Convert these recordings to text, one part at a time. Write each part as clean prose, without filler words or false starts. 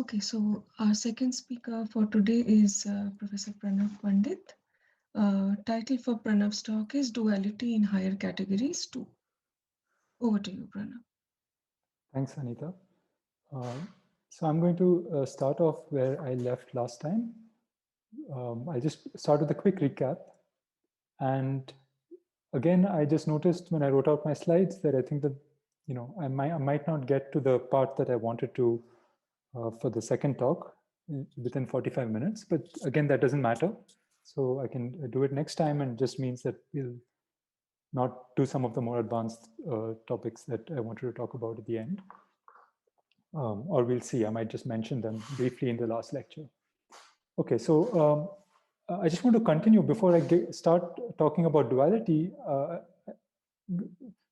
Okay, so our second speaker for today is Professor Pranav Pandit. Title for Pranav's talk is Duality in Higher Categories 2. Over to you, Pranav. Thanks, Anita. So I'm going to start off where I left last time. I'll just start with a quick recap. And again, I just noticed when I wrote out my slides that I think that, I might not get to the part that I wanted to for the second talk within 45 minutes. But again, that doesn't matter. So I can do it next time, and just means that we'll not do some of the more advanced topics that I wanted to talk about at the end. Or we'll see, I might just mention them briefly in the last lecture. Okay, so I just want to continue before I start talking about duality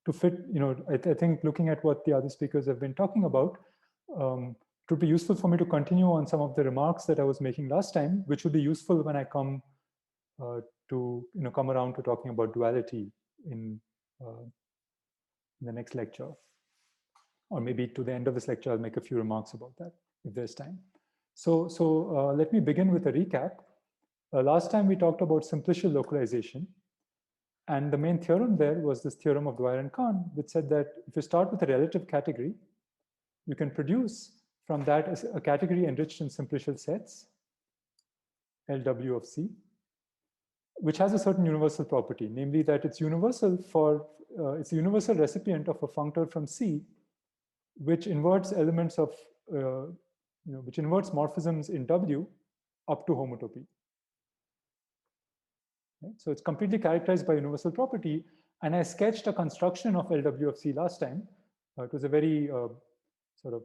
to fit, I think looking at what the other speakers have been talking about, it would be useful for me to continue on some of the remarks that I was making last time, which would be useful when I come come around to talking about duality in the next lecture. Or maybe to the end of this lecture, I'll make a few remarks about that if there's time. So let me begin with a recap. Last time we talked about simplicial localization. And the main theorem there was this theorem of Dwyer and Kahn, which said that if you start with a relative category, you can produce from that a category enriched in simplicial sets, LW of C, which has a certain universal property, namely that it's universal for, it's a universal recipient of a functor from C, which inverts elements of, which inverts morphisms in W up to homotopy. Right? So it's completely characterized by universal property. And I sketched a construction of LW of C last time. It was a very sort of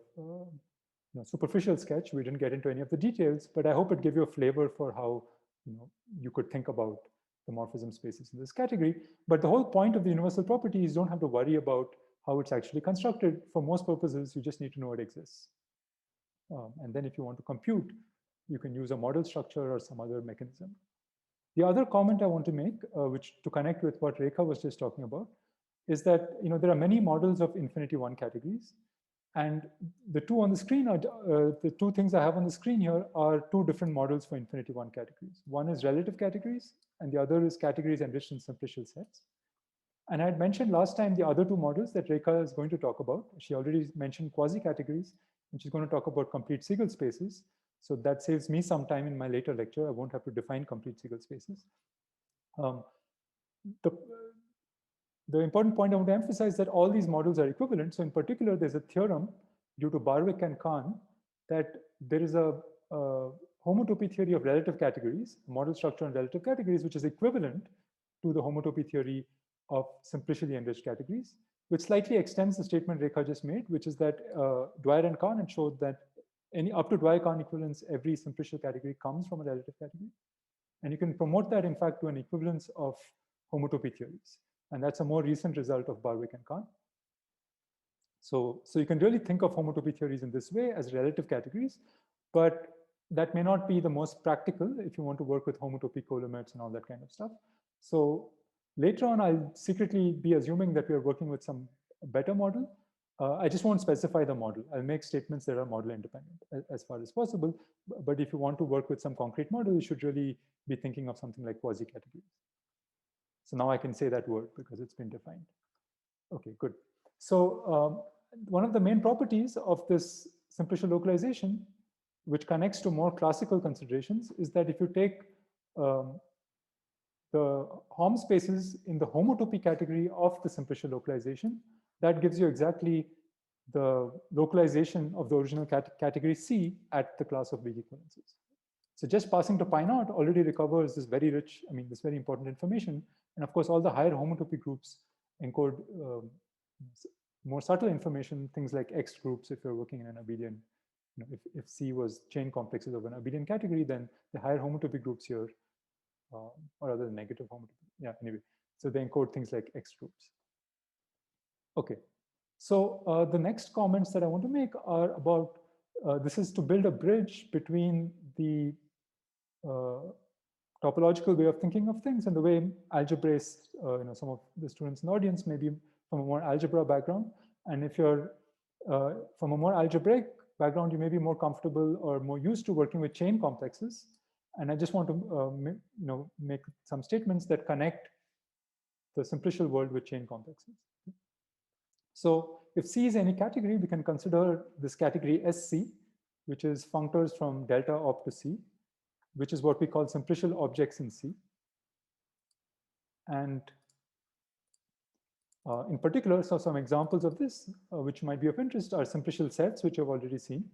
superficial sketch. We didn't get into any of the details, but I hope it gave you a flavor for how you could think about the morphism spaces in this category. But the whole point of the universal property is you don't have to worry about how it's actually constructed. For most purposes, you just need to know it exists. And then if you want to compute, you can use a model structure or some other mechanism. The other comment I want to make, which to connect with what Rekha was just talking about, is that there are many models of infinity one categories. And the two on the screen are the two things I have on the screen here are two different models for infinity one categories. One is relative categories, and the other is categories enriched in simplicial sets. And I had mentioned last time the other two models that Rekha is going to talk about. She already mentioned quasi-categories, and she's going to talk about complete Siegel spaces. So that saves me some time in my later lecture. I won't have to define complete Siegel spaces. The important point I want to emphasize is that all these models are equivalent. So in particular, there's a theorem due to Barwick and Kahn that there is a homotopy theory of relative categories, model structure on relative categories, which is equivalent to the homotopy theory of simplicity enriched categories, which slightly extends the statement Rekha just made, which is that Dwyer and Kahn had showed that up to Dwyer-Kahn equivalence, every simplicial category comes from a relative category. And you can promote that, in fact, to an equivalence of homotopy theories. And that's a more recent result of Barwick and Kahn. So you can really think of homotopy theories in this way as relative categories, but that may not be the most practical if you want to work with homotopy colimits and all that kind of stuff. So later on, I'll secretly be assuming that we are working with some better model. I just won't specify the model. I'll make statements that are model independent as far as possible. But if you want to work with some concrete model, you should really be thinking of something like quasi-categories. So now I can say that word because it's been defined. Okay, good. So one of the main properties of this simplicial localization, which connects to more classical considerations, is that if you take the Hom spaces in the homotopy category of the simplicial localization, that gives you exactly the localization of the original category C at the class of weak equivalences. So just passing to pi naught already recovers this very rich, this very important information. And of course, all the higher homotopy groups encode more subtle information, things like X groups if you're working in an abelian. If C was chain complexes of an abelian category, then the higher homotopy groups here, or rather the negative homotopy. Yeah, anyway. So they encode things like X groups. Okay. So the next comments that I want to make are about, this is to build a bridge between the topological way of thinking of things and the way algebraists, some of the students in the audience may be from a more algebra background. And if you're from a more algebraic background, you may be more comfortable or more used to working with chain complexes. And I just want to make some statements that connect the simplicial world with chain complexes. So if C is any category, we can consider this category SC, which is functors from delta op to C, which is what we call simplicial objects in C. And in particular, so some examples of this, which might be of interest, are simplicial sets, which you've already seen.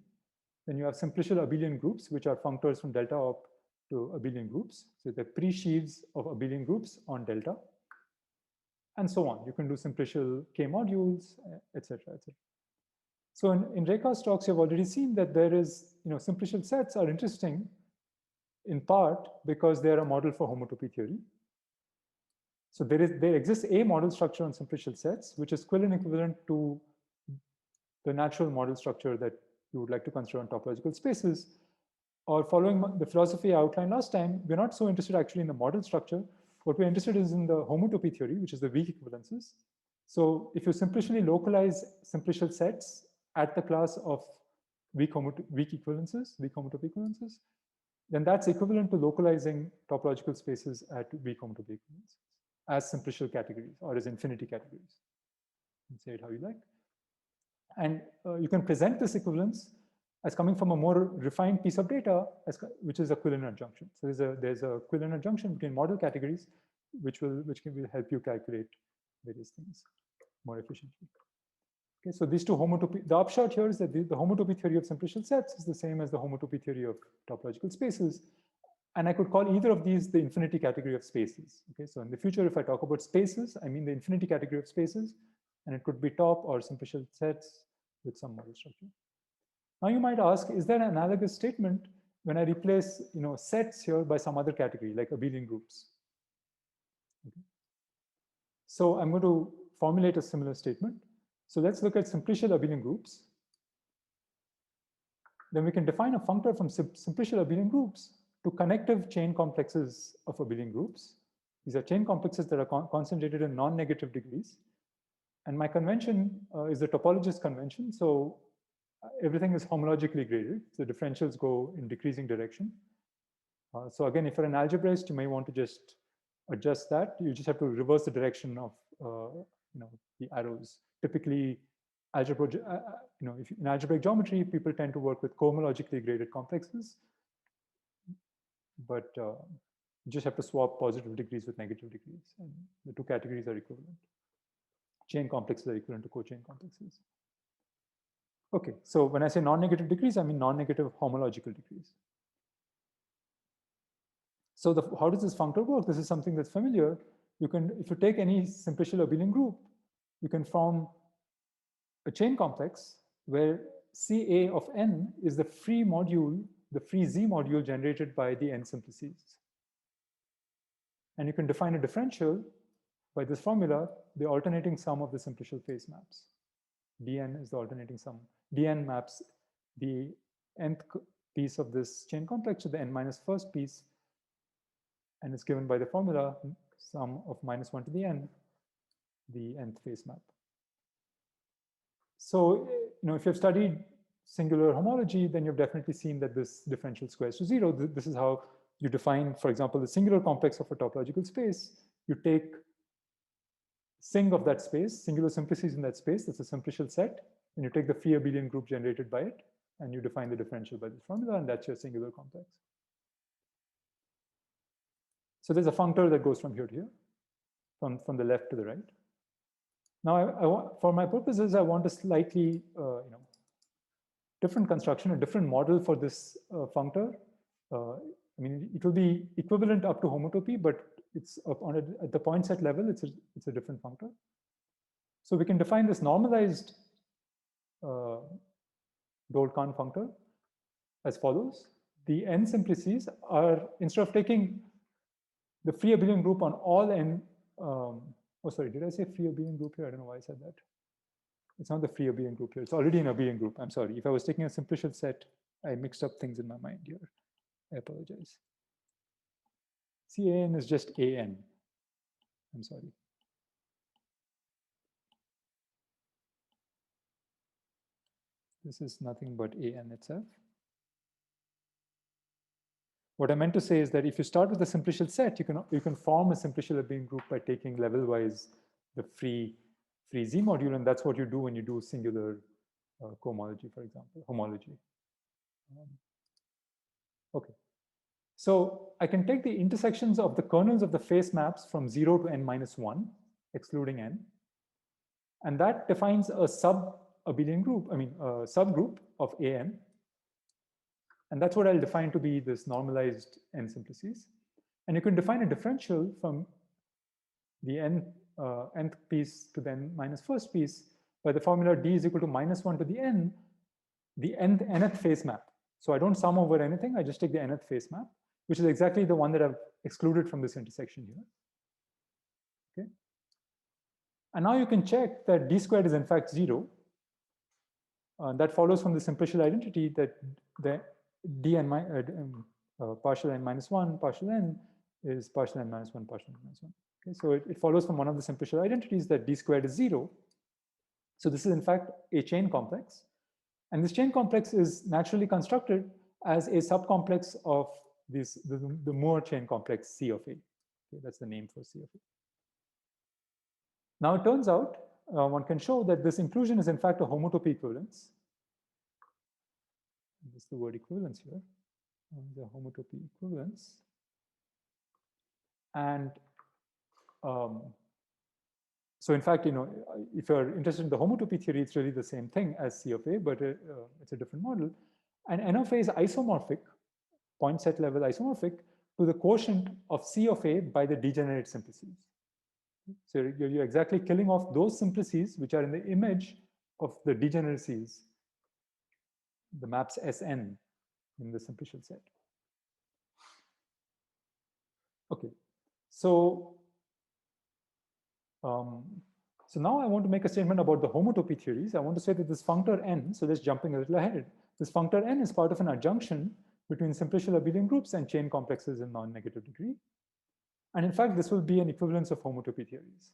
Then you have simplicial abelian groups, which are functors from delta op to abelian groups. So the pre-sheaves of abelian groups on delta, and so on. You can do simplicial K modules, etc., etc. So in Rekha's talks, you've already seen that there is, simplicial sets are interesting in part because they are a model for homotopy theory. So there exists a model structure on simplicial sets, which is equivalent to the natural model structure that you would like to consider on topological spaces. Or following the philosophy I outlined last time, we're not so interested actually in the model structure. What we're interested in is in the homotopy theory, which is the weak equivalences. So if you simplicially localize simplicial sets at the class of weak equivalences, weak homotopy equivalences, then that's equivalent to localizing topological spaces at weak homotopy equivalences as simplicial categories or as infinity categories. You can say it how you like. And you can present this equivalence as coming from a more refined piece of data, which is a Quillian adjunction. So there's a Quillian adjunction between model categories, which will help you calculate various things more efficiently. Okay, so these two homotopy, the upshot here is that the homotopy theory of simplicial sets is the same as the homotopy theory of topological spaces. And I could call either of these the infinity category of spaces. Okay, so in the future, if I talk about spaces, I mean the infinity category of spaces, and it could be top or simplicial sets with some model structure. Now you might ask, is there an analogous statement when I replace sets here by some other category, like abelian groups? Okay. So I'm going to formulate a similar statement. So let's look at simplicial abelian groups. Then we can define a functor from simplicial abelian groups to connective chain complexes of abelian groups. These are chain complexes that are concentrated in non-negative degrees. And my convention is the topologist convention. So everything is homologically graded. So differentials go in decreasing direction. So again, if you're an algebraist, you may want to just adjust that. You just have to reverse the direction of the arrows. Typically, if in algebraic geometry, people tend to work with cohomologically graded complexes, but you just have to swap positive degrees with negative degrees, and the two categories are equivalent. Chain complexes are equivalent to cochain complexes. Okay, so when I say non-negative degrees, I mean non-negative homological degrees. So how does this functor work? This is something that's familiar. You can, if you take any simplicial abelian group, you can form a chain complex where Ca of n is the free module, the free Z module generated by the n simplices. And you can define a differential by this formula, the alternating sum of the simplicial phase maps. Dn is the alternating sum. Dn maps the nth piece of this chain complex to the n minus first piece, and it's given by the formula sum of -1 to the n, the nth phase map. So, if you've studied singular homology, then you've definitely seen that this differential squares to 0. This is how you define, for example, the singular complex of a topological space. You take sing of that space, singular simplices in that space, that's a simplicial set, and you take the free abelian group generated by it, and you define the differential by this formula, and that's your singular complex. So there's a functor that goes from here to here, from the left to the right. Now, for my purposes, I want a slightly different construction, a different model for this functor. I mean, it will be equivalent up to homotopy, but it's at the point set level, it's a different functor. So we can define this normalized Dole-Kahn functor as follows. The n simplices are, instead of taking the free abelian group on all n, oh, sorry, did I say free abelian group here? I don't know why I said that. It's not the free abelian group here. It's already an abelian group. I'm sorry. If I was taking a simplicial set, I mixed up things in my mind here. I apologize. CAN is just AN. I'm sorry. this is nothing but AN itself. What I meant to say is that if you start with a simplicial set, you can form a simplicial abelian group by taking level-wise the free Z module, and that's what you do when you do singular cohomology, for example, homology. Okay. So I can take the intersections of the kernels of the face maps from 0 to n minus 1, excluding n. And that defines a sub-abelian group, a subgroup of AN. And that's what I'll define to be this normalized n simplices. And you can define a differential from the nth piece to the n minus first piece by the formula d is equal to minus 1 to the nth face map. So I don't sum over anything, I just take the nth face map, which is exactly the one that I've excluded from this intersection here. Okay. And now you can check that d squared is in fact 0. That follows from the simplicial identity that the dn partial n minus 1 partial n is partial n minus 1 partial n minus 1. Okay, so it follows from one of the simplicial identities that d squared is 0. So this is in fact a chain complex. And this chain complex is naturally constructed as a subcomplex of the Moore chain complex C of A. Okay, that's the name for C of A. Now it turns out one can show that this inclusion is in fact a homotopy equivalence. This is the word equivalence here. The homotopy equivalence. And so in fact, if you're interested in the homotopy theory, it's really the same thing as C of A, but it's a different model. And N of A is isomorphic, point set level isomorphic, to the quotient of C of A by the degenerate simplices. So you're exactly killing off those simplices which are in the image of the degeneracies, the maps Sn in the simplicial set. Okay, so now I want to make a statement about the homotopy theories. I want to say that this functor n, so just jumping a little ahead, this functor n is part of an adjunction between simplicial abelian groups and chain complexes in non-negative degree. And in fact, this will be an equivalence of homotopy theories.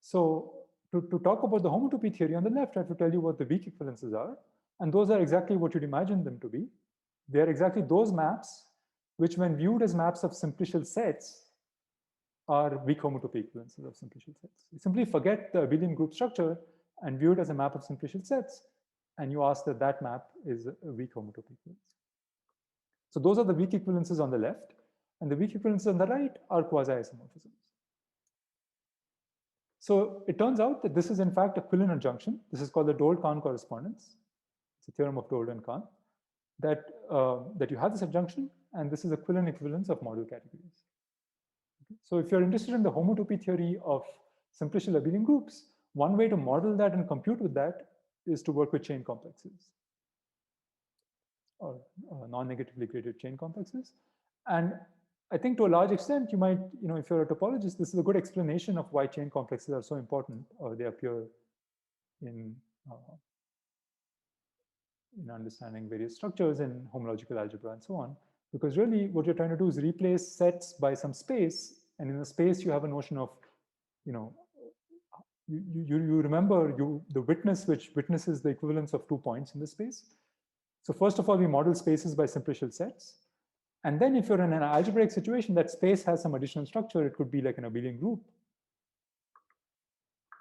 So to talk about the homotopy theory on the left, I have to tell you what the weak equivalences are. And those are exactly what you'd imagine them to be. They are exactly those maps which, when viewed as maps of simplicial sets, are weak homotopy equivalences of simplicial sets. You simply forget the abelian group structure and view it as a map of simplicial sets, and you ask that that map is a weak homotopy equivalence. So those are the weak equivalences on the left, and the weak equivalences on the right are quasi-isomorphisms. So it turns out that this is in fact a Quillen adjunction. This is called the Dole-Kahn correspondence. It's a theorem of Dole and Kahn, that you have this adjunction, and this is a Quillen equivalence of model categories. Okay. So if you're interested in the homotopy theory of simplicial abelian groups, one way to model that and compute with that is to work with chain complexes, or non-negatively graded chain complexes. And I think to a large extent, you might, if you're a topologist, this is a good explanation of why chain complexes are so important, or they appear in understanding various structures in homological algebra and so on. Because really what you're trying to do is replace sets by some space, and in the space you have a notion of, you remember the witness which witnesses the equivalence of 2 points in the space. So first of all, we model spaces by simplicial sets. And then if you're in an algebraic situation, that space has some additional structure. It could be like an abelian group,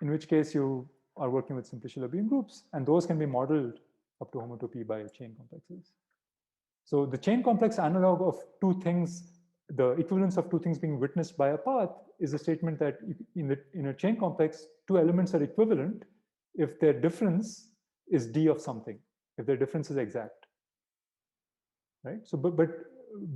in which case you are working with simplicial abelian groups, and those can be modeled up to homotopy by chain complexes. So the chain complex analog of two things, the equivalence of two things being witnessed by a path, is a statement that in a chain complex, two elements are equivalent if their difference is d of something, if their difference is exact, right? So, but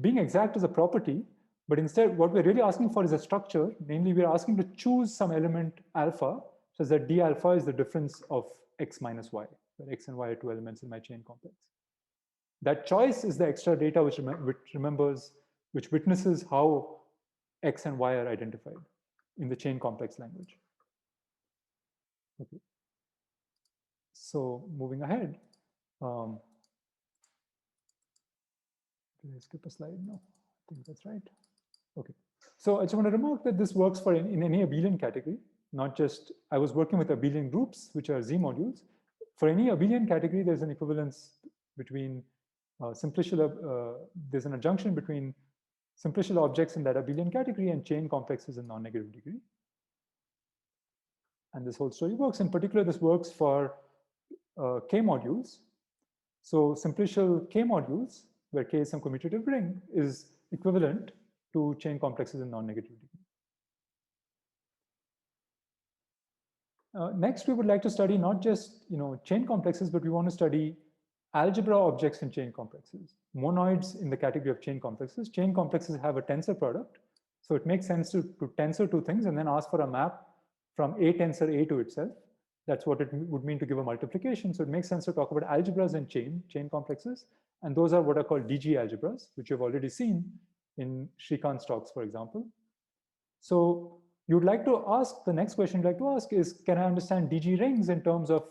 being exact is a property, but instead what we're really asking for is a structure. Namely, we're asking to choose some element alpha, such that d alpha is the difference of x minus y, where x and y are two elements in my chain complex. That choice is the extra data which witnesses how x and y are identified in the chain complex language. Okay. So moving ahead, did I skip a slide? No, I think that's right. Okay. So I just want to remark that this works in any abelian category, not just, I was working with abelian groups, which are Z modules. for any abelian category, there's an equivalence between simplicial, there's an adjunction between simplicial objects in that abelian category and chain complexes in non-negative degree. And this whole story works. In particular, this works for K modules. So simplicial K modules, where K is some commutative ring, is equivalent to chain complexes in non-negative degree. Next, we would like to study not just chain complexes, but we want to study algebra objects in chain complexes. Monoids in the category of chain complexes. Chain complexes have a tensor product. So it makes sense to tensor two things and then ask for a map from a tensor A to itself. That's what it would mean to give a multiplication. So it makes sense to talk about algebras and chain complexes. And those are what are called DG algebras, which you've already seen in Shrikant's talks, for example. So you'd like to ask, the next question you'd like to ask is, can I understand DG rings in terms of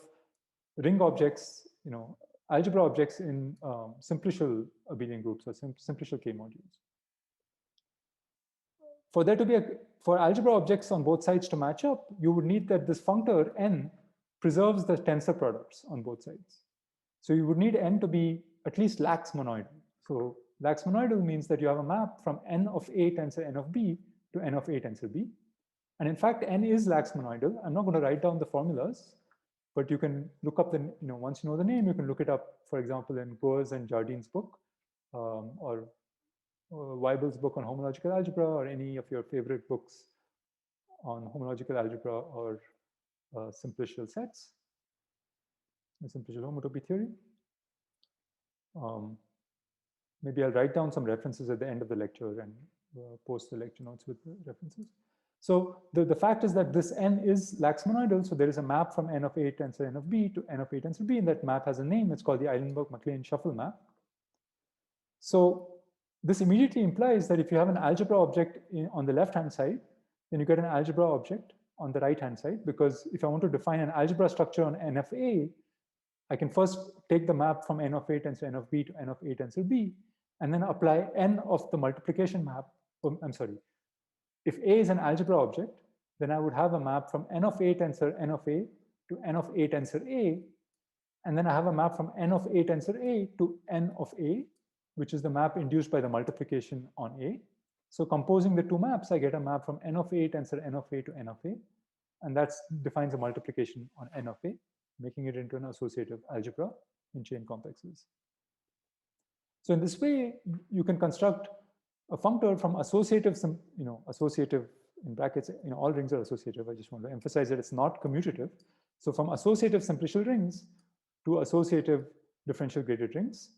ring objects, algebra objects in simplicial abelian groups or simplicial K modules? For there to be for algebra objects on both sides to match up, you would need that this functor n preserves the tensor products on both sides. So you would need n to be at least lax monoidal. So lax monoidal means that you have a map from n of A tensor n of B to n of A tensor B. And in fact, n is lax monoidal. I'm not going to write down the formulas, but you can look up the, once you know the name, you can look it up, for example, in Goer's and Jardin's book, or Weibel's book on homological algebra, or any of your favorite books on homological algebra or simplicial sets, simplicial homotopy theory. Maybe I'll write down some references at the end of the lecture and post the lecture notes with the references. So the fact is that this n is lax monoidal, so there is a map from n of A tensor n of B to n of A tensor B, and that map has a name. It's called the Eilenberg-MacLean shuffle map. So this immediately implies that if you have an algebra object on the left-hand side, then you get an algebra object on the right-hand side, because if I want to define an algebra structure on n of A, I can first take the map from n of A tensor n of B to n of A tensor B, and then apply n of the multiplication map. I'm sorry. If A is an algebra object, then I would have a map from n of A tensor n of A to n of A tensor A, and then I have a map from n of A tensor A to n of A, which is the map induced by the multiplication on A. So composing the two maps, I get a map from n of A tensor n of A to n of A, and that defines a multiplication on n of A, making it into an associative algebra in chain complexes. So in this way, you can construct a functor from associative, associative in brackets, all rings are associative. I just want to emphasize that it's not commutative. So from associative simplicial rings to associative differential graded rings,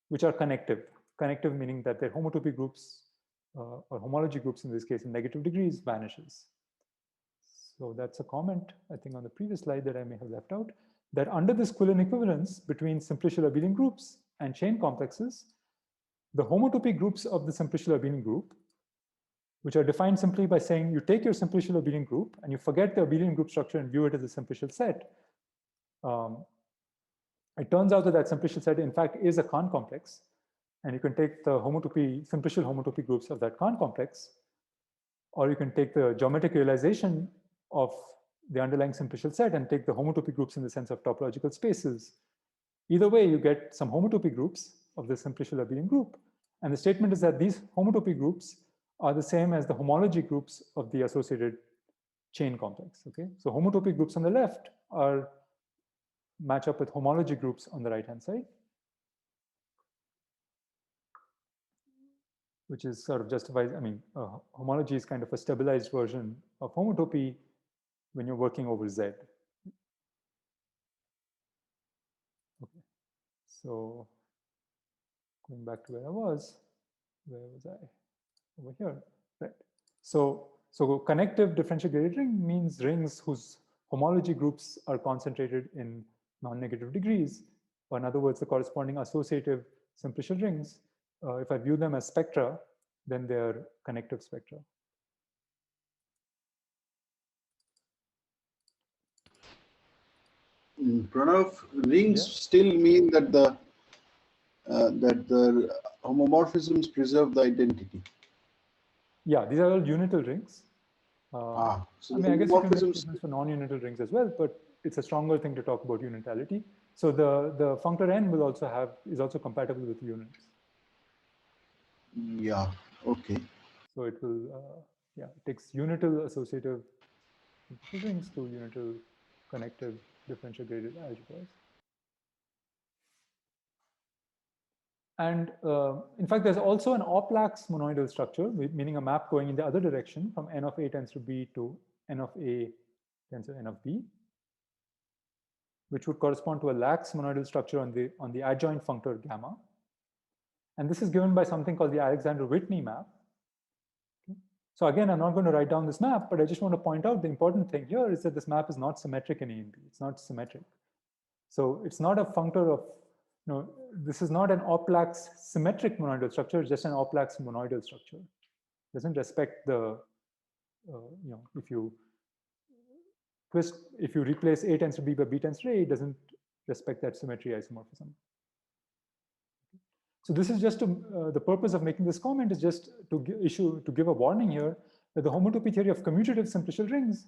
which are connective. Connective meaning that their homotopy groups or homology groups in this case in negative degrees vanishes. So that's a comment, I think, on the previous slide that I may have left out, that under this Quillen equivalence between simplicial abelian groups and chain complexes, the homotopy groups of the simplicial abelian group, which are defined simply by saying you take your simplicial abelian group and you forget the abelian group structure and view it as a simplicial set. It turns out that that simplicial set, in fact, is a Kahn complex. And you can take the homotopy, simplicial homotopy groups of that Kahn complex, or you can take the geometric realization of the underlying simplicial set and take the homotopy groups in the sense of topological spaces. Either way, you get some homotopy groups of the simplicial abelian group. And the statement is that these homotopy groups are the same as the homology groups of the associated chain complex. Okay, so homotopy groups on the left match up with homology groups on the right-hand side, which is sort of justifies, homology is kind of a stabilized version of homotopy when you're working over Z. Okay, so going back to where was I? Over here, right? So connective differential graded ring means rings whose homology groups are concentrated in non-negative degrees, or in other words, the corresponding associative simplicial rings. If I view them as spectra, then they're connective spectra. Pranav, rings still mean that the homomorphisms preserve the identity. Yeah, these are all unital rings. So I guess you can make statements for non-unital rings as well, but it's a stronger thing to talk about unitality. So the functor n will also is also compatible with units. Yeah. Okay. So it will, yeah, it takes unital associative rings to unital connective differential graded algebras. And in fact, there's also an oplax monoidal structure, meaning a map going in the other direction from n of a tends to b to n of a tends to n of b, which would correspond to a lax monoidal structure on the adjoint functor gamma. And this is given by something called the Alexander-Whitney map. Okay. So again, I'm not going to write down this map, but I just want to point out the important thing here is that this map is not symmetric in A and B. It's not symmetric. So it's not a functor of, this is not an oplax symmetric monoidal structure, it's just an oplax monoidal structure. It doesn't respect the, if you replace A tends to B by B tends to A, it doesn't respect that symmetry isomorphism. So this is just the purpose of making this comment is just to give a warning here that the homotopy theory of commutative simplicial rings,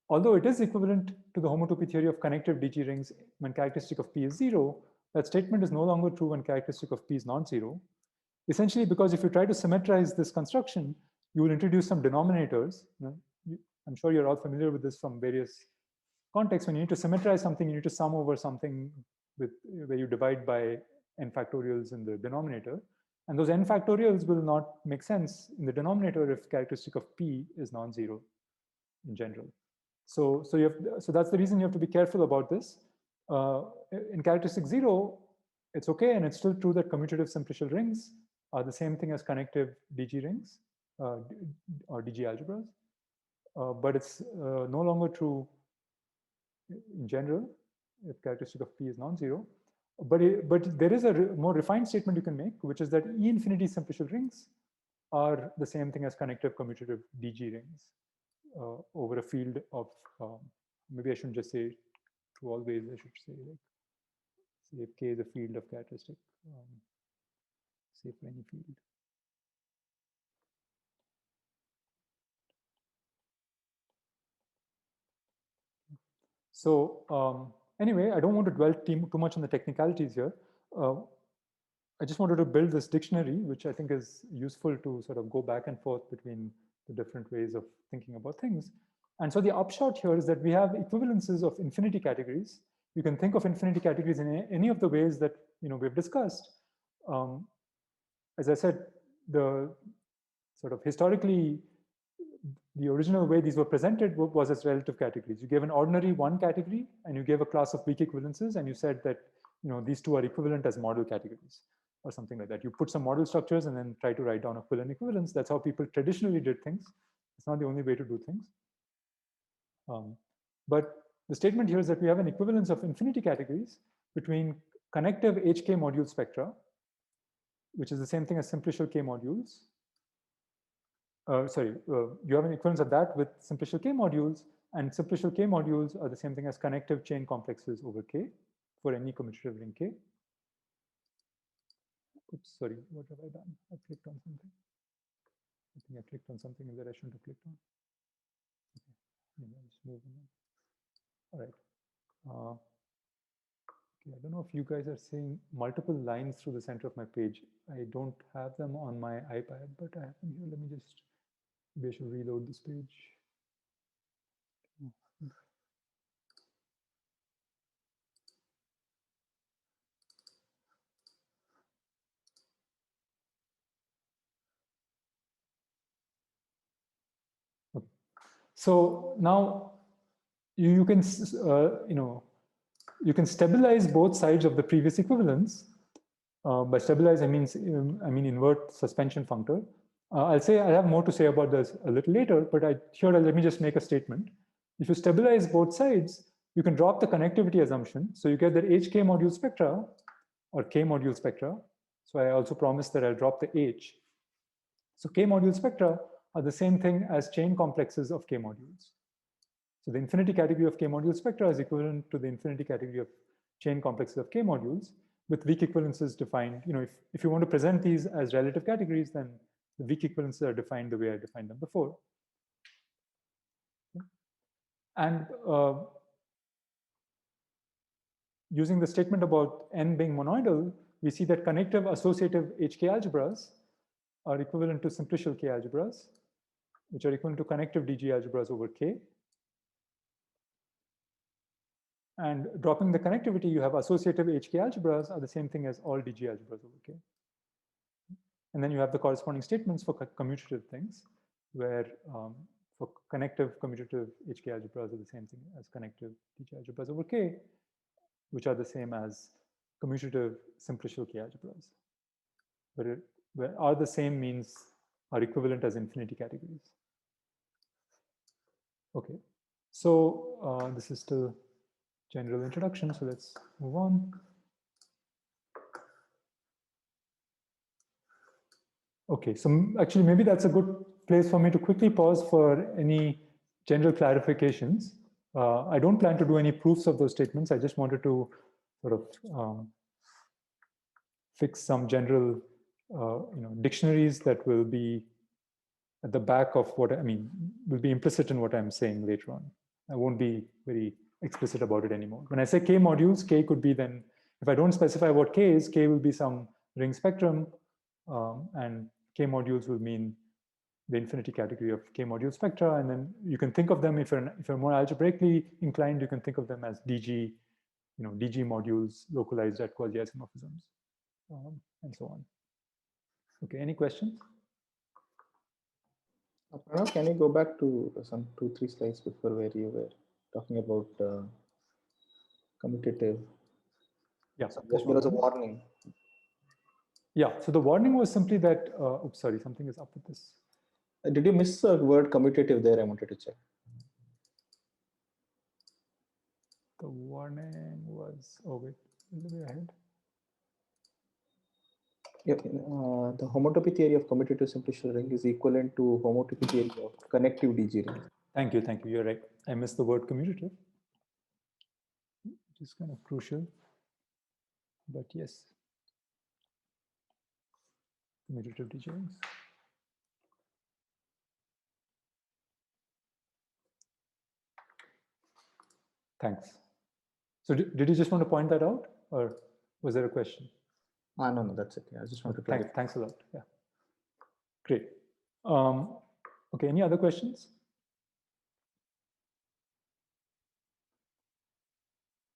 although it is equivalent to the homotopy theory of connective DG rings when characteristic of P is 0, that statement is no longer true when characteristic of P is non-zero. Essentially, because if you try to symmetrize this construction, you will introduce some denominators. I'm sure you're all familiar with this from various contexts. When you need to symmetrize something, you need to sum over something where you divide by n factorials in the denominator. And those n factorials will not make sense in the denominator if characteristic of P is non-zero in general. So that's the reason you have to be careful about this. In characteristic 0, it's okay, and it's still true that commutative simplicial rings are the same thing as connective DG rings or DG algebras. But it's no longer true in general if characteristic of P is non-zero. But there is a more refined statement you can make, which is that E infinity simplicial rings are the same thing as connective commutative DG rings over a field of, maybe I shouldn't just say to always, I should say, like, say if K is a field of characteristic, say for any field. So anyway, I don't want to dwell too much on the technicalities here. I just wanted to build this dictionary, which I think is useful to sort of go back and forth between the different ways of thinking about things. And so the upshot here is that we have equivalences of infinity categories. You can think of infinity categories in any of the ways that we've discussed. As I said, the sort of historically, the original way these were presented was as relative categories. You gave an ordinary one category, and you gave a class of weak equivalences, and you said that these two are equivalent as model categories, or something like that. You put some model structures and then try to write down a full equivalence. That's how people traditionally did things. It's not the only way to do things. But the statement here is that we have an equivalence of infinity categories between connective HK module spectra, which is the same thing as simplicial K modules. You have an equivalence of that with simplicial K modules, and simplicial K modules are the same thing as connective chain complexes over K for any commutative ring K. Oops, sorry, what have I done? I clicked on something. I think I clicked on something that I shouldn't have clicked on. Okay, maybe I'll just move on. All right. Okay, I don't know if you guys are seeing multiple lines through the center of my page. I don't have them on my iPad, but I have them here. Let me just, maybe I should reload this page. Okay. So now you can, you can stabilize both sides of the previous equivalence. By stabilize, I mean invert suspension functor. I'll say I have more to say about this a little later, but let me just make a statement. If you stabilize both sides, you can drop the connectivity assumption. So you get that HK module spectra or K module spectra. So I also promised that I'll drop the H. So K module spectra are the same thing as chain complexes of K modules. So the infinity category of K module spectra is equivalent to the infinity category of chain complexes of K modules, with weak equivalences defined. If you want to present these as relative categories, then the weak equivalences are defined the way I defined them before. And using the statement about n being monoidal, we see that connective associative HK algebras are equivalent to simplicial K algebras, which are equivalent to connective DG algebras over K. And dropping the connectivity, you have associative HK algebras are the same thing as all DG algebras over K. And then you have the corresponding statements for commutative things, where for connective commutative HK algebras are the same thing as connective DG algebras over K, which are the same as commutative simplicial K algebras. Where are the same means are equivalent as infinity categories. Okay, so this is still general introduction, so let's move on. Okay, so actually maybe that's a good place for me to quickly pause for any general clarifications. I don't plan to do any proofs of those statements. I just wanted to sort of fix some general dictionaries that will be at the back of what I mean, will be implicit in what I'm saying later on. I won't be very explicit about it anymore. When I say K modules, K could be then, if I don't specify what K is, K will be some ring spectrum, and K modules will mean the infinity category of K module spectra. And then you can think of them, if you're more algebraically inclined, you can think of them as DG, DG modules localized at quasi-isomorphisms, and so on. Okay, any questions? Pranav, can you go back to some 2-3 slides before where you were talking about commutative? Yeah, so there was a warning. Yeah, so the warning was simply that, oops, sorry, something is up with this. Did you miss the word commutative there? I wanted to check. The warning was, oh wait, a little bit ahead. Yep. The homotopy theory of commutative simplicial ring is equivalent to homotopy theory of connective DG ring. Thank you, you're right. I missed the word commutative, which is kind of crucial, but yes. Commutative DG rings. Thanks. So did you just want to point that out, or was there a question? No, that's okay. I just want to clarify. Thanks a lot. Yeah, great. Okay, any other questions?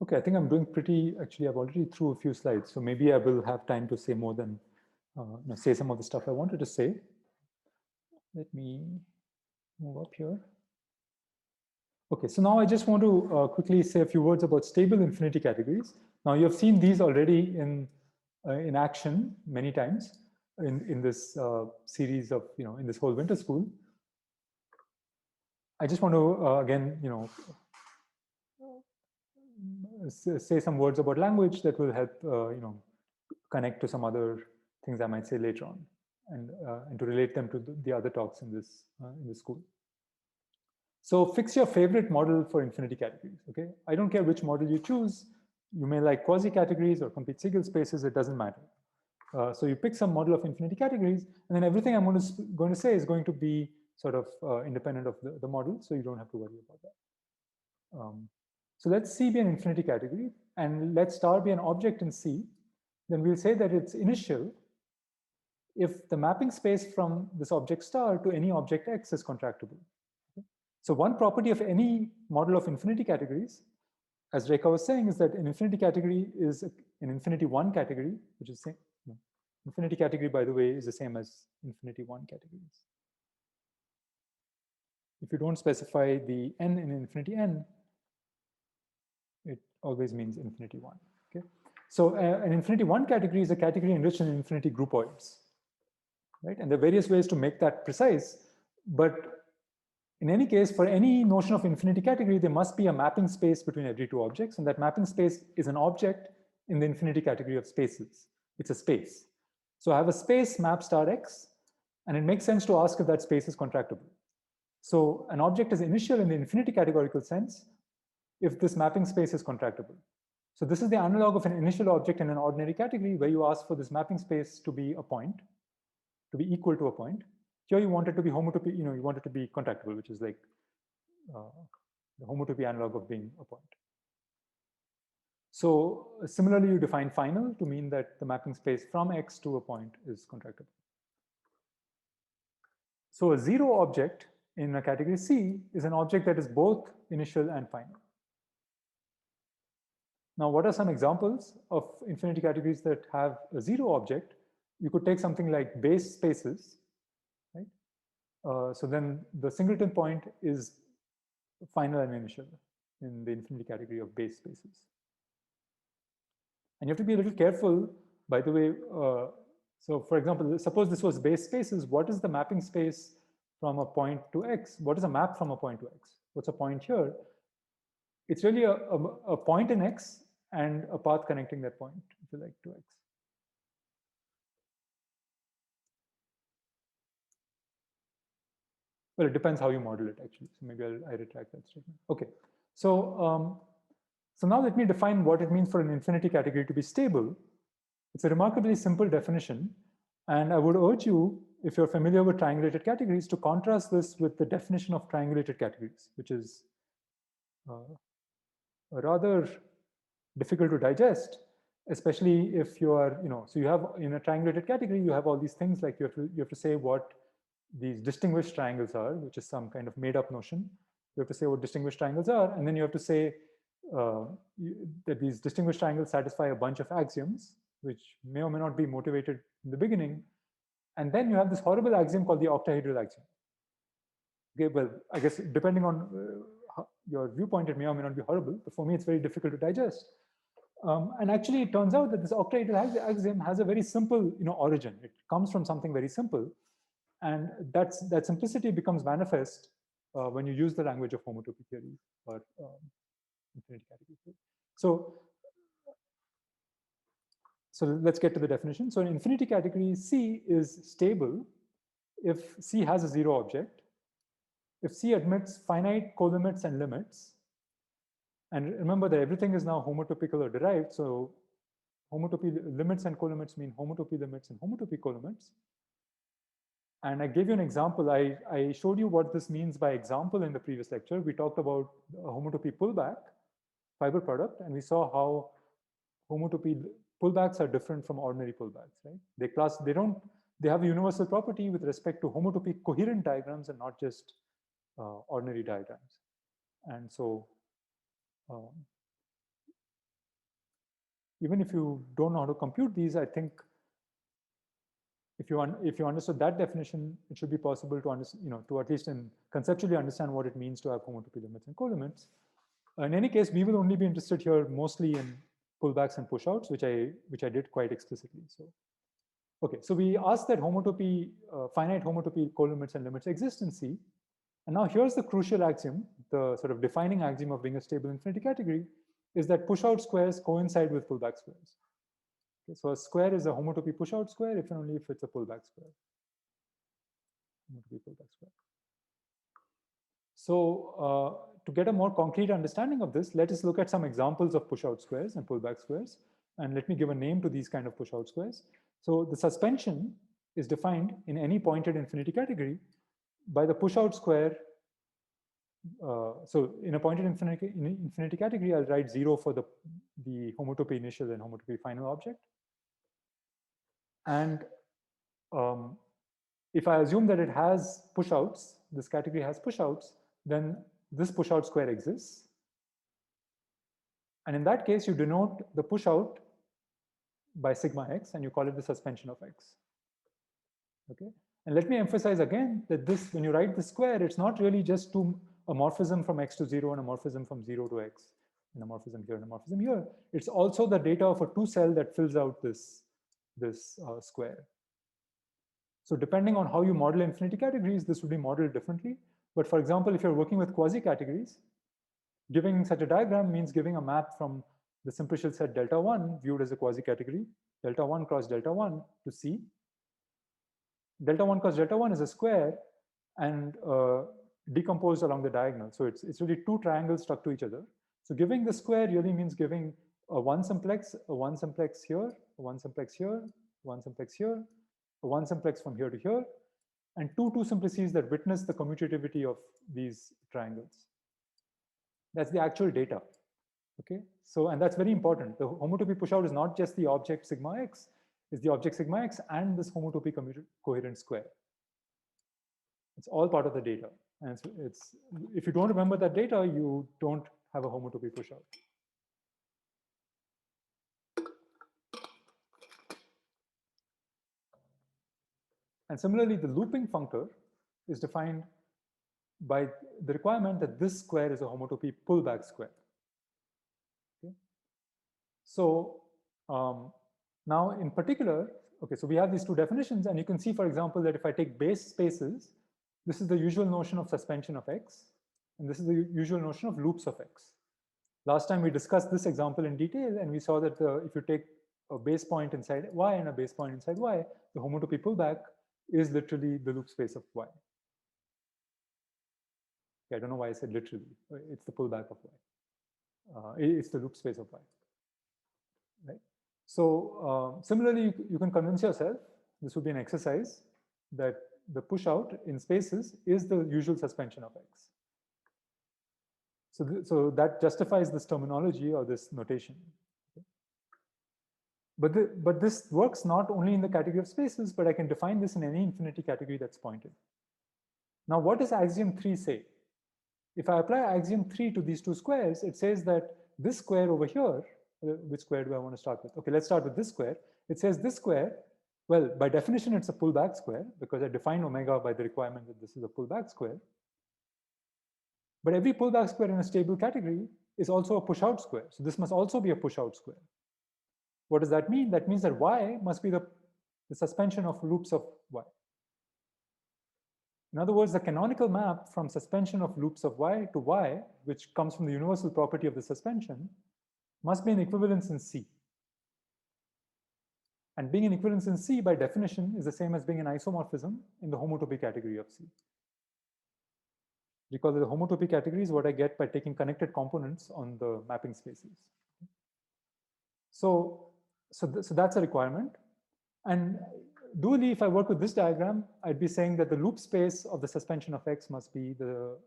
Okay, I think I'm doing pretty. Actually, I've already through a few slides, so maybe I will have time to say more than say some of the stuff I wanted to say. Let me move up here. Okay, so now I just want to quickly say a few words about stable infinity categories. Now you have seen these already in action many times in this series of, in this whole winter school. I just want to again, say some words about language that will help, connect to some other things I might say later on, and to relate them to the other talks in this school. So fix your favorite model for infinity categories, okay? I don't care which model you choose. You may like quasi-categories or complete Siegel spaces, it doesn't matter. So you pick some model of infinity categories, and then everything I'm going to say is going to be sort of independent of the model, so you don't have to worry about that. So let C be an infinity category, and let star be an object in C. Then we'll say that it's initial if the mapping space from this object star to any object X is contractible. So one property of any model of infinity categories, as Rekha was saying, is that an infinity category is an infinity 1 category, which is same. Infinity category, by the way, is the same as infinity 1 categories. If you don't specify the n in infinity n, it always means infinity 1. Okay, so an infinity 1 category is a category enriched in infinity groupoids, right? And there are various ways to make that precise, but in any case, for any notion of infinity category, there must be a mapping space between every two objects, and that mapping space is an object in the infinity category of spaces. It's a space. So I have a space map star X, and it makes sense to ask if that space is contractible. So an object is initial in the infinity categorical sense if this mapping space is contractible. So this is the analog of an initial object in an ordinary category where you ask for this mapping space to be a point, to be equal to a point. Here you want it to be homotopy, you want it to be contractible, which is like the homotopy analog of being a point. So similarly, you define final to mean that the mapping space from X to a point is contractible. So a zero object in a category C is an object that is both initial and final. Now, what are some examples of infinity categories that have a zero object? You could take something like base spaces, right? So then the singleton point is final and initial in the infinity category of base spaces. And you have to be a little careful, by the way. So for example, suppose this was base spaces. What is the mapping space from a point to X? What is a map from a point to X? What's a point here? It's really a point in X and a path connecting that point, if you like, to X. Well, it depends how you model it, actually. So maybe I retract that statement. Okay. So, so now let me define what it means for an infinity category to be stable. It's a remarkably simple definition. And I would urge you, if you're familiar with triangulated categories, to contrast this with the definition of triangulated categories, which is rather difficult to digest, especially if you are, so you have in a triangulated category, you have all these things like you have to say what these distinguished triangles are, which is some kind of made up notion. You have to say what distinguished triangles are, and then you have to say that these distinguished triangles satisfy a bunch of axioms, which may or may not be motivated in the beginning. And then you have this horrible axiom called the octahedral axiom. Okay, well, I guess depending on your viewpoint, it may or may not be horrible, but for me, it's very difficult to digest. And actually, it turns out that this octahedral axiom has a very simple, origin. It comes from something very simple, and that simplicity becomes manifest when you use the language of homotopy theory or infinity category theory. So let's get to the definition. So an infinity category C is stable if C has a zero object, if C admits finite colimits and limits. And remember that everything is now homotopical or derived. So homotopy limits and colimits mean homotopy limits and homotopy colimits. And I gave you an example. I showed you what this means by example in the previous lecture. We talked about a homotopy pullback, fiber product, and we saw how homotopy pullbacks are different from ordinary pullbacks, right? They have a universal property with respect to homotopy coherent diagrams and not just ordinary diagrams. And so even if you don't know how to compute these, I think if you understood that definition, it should be possible to understand, to at least conceptually understand what it means to have homotopy limits and colimits. In any case, we will only be interested here mostly in pullbacks and pushouts, which I did quite explicitly. So, okay, so we asked that homotopy, finite homotopy colimits and limits exist in C. And now here's the crucial axiom, the sort of defining axiom of being a stable infinity category, is that pushout squares coincide with pullback squares. Okay, so a square is a homotopy pushout square if and only if it's a pullback square. Homotopy pullback square. So to get a more concrete understanding of this, let us look at some examples of pushout squares and pullback squares. And let me give a name to these kind of pushout squares. So the suspension is defined in any pointed infinity category by the pushout square. So in a pointed infinity category, I'll write 0 for the homotopy initial and homotopy final object. And if I assume that it has pushouts, this category has pushouts, then this pushout square exists. And in that case, you denote the pushout by sigma x, and you call it the suspension of x. Okay. And let me emphasize again that this, when you write the square, it's not really just a morphism from x to 0 and a morphism from 0 to x, and a morphism here and a morphism here. It's also the data of a 2-cell that fills out this square. So depending on how you model infinity categories, this would be modeled differently. But for example, if you're working with quasi-categories, giving such a diagram means giving a map from the simplicial set delta 1 viewed as a quasi-category, delta 1 cross delta 1 to C. Delta 1 cross delta 1 is a square and decomposed along the diagonal. So it's really two triangles stuck to each other. So giving the square really means giving a 1 simplex here, a 1 simplex here, 1 simplex here, a 1 simplex from here to here, and two simplices that witness the commutativity of these triangles. That's the actual data. Okay, so, and that's very important. The homotopy push out is not just the object sigma x, it's the object sigma x and this homotopy coherent square. It's all part of the data. And it's if you don't remember that data, you don't have a homotopy push out. And similarly, the looping functor is defined by the requirement that this square is a homotopy pullback square. Okay. So now in particular, okay, so we have these two definitions, and you can see, for example, that if I take base spaces, this is the usual notion of suspension of x, and this is the usual notion of loops of x. Last time we discussed this example in detail, and we saw that if you take a base point inside y and a base point inside y, the homotopy pullback is literally the loop space of y. Okay, I don't know why I said literally. It's the pullback of y. It's the loop space of y. Right? So similarly, you can convince yourself, this would be an exercise, that the push out in spaces is the usual suspension of x. So that justifies this terminology or this notation. Okay. But this works not only in the category of spaces, but I can define this in any infinity category that's pointed. Now, what does axiom 3 say? If I apply axiom 3 to these two squares, it says that this square over here, which square do I want to start with? Okay, let's start with this square. It says this square, well, by definition, it's a pullback square because I define omega by the requirement that this is a pullback square. But every pullback square in a stable category is also a push-out square. So this must also be a push-out square. What does that mean? That means that y must be the suspension of loops of y. In other words, the canonical map from suspension of loops of y to y, which comes from the universal property of the suspension, must be an equivalence in C. And being an equivalence in C, by definition, is the same as being an isomorphism in the homotopy category of C. Recall that the homotopy category is what I get by taking connected components on the mapping spaces. So that's a requirement. And dually, if I work with this diagram, I'd be saying that the loop space of the suspension of x must be the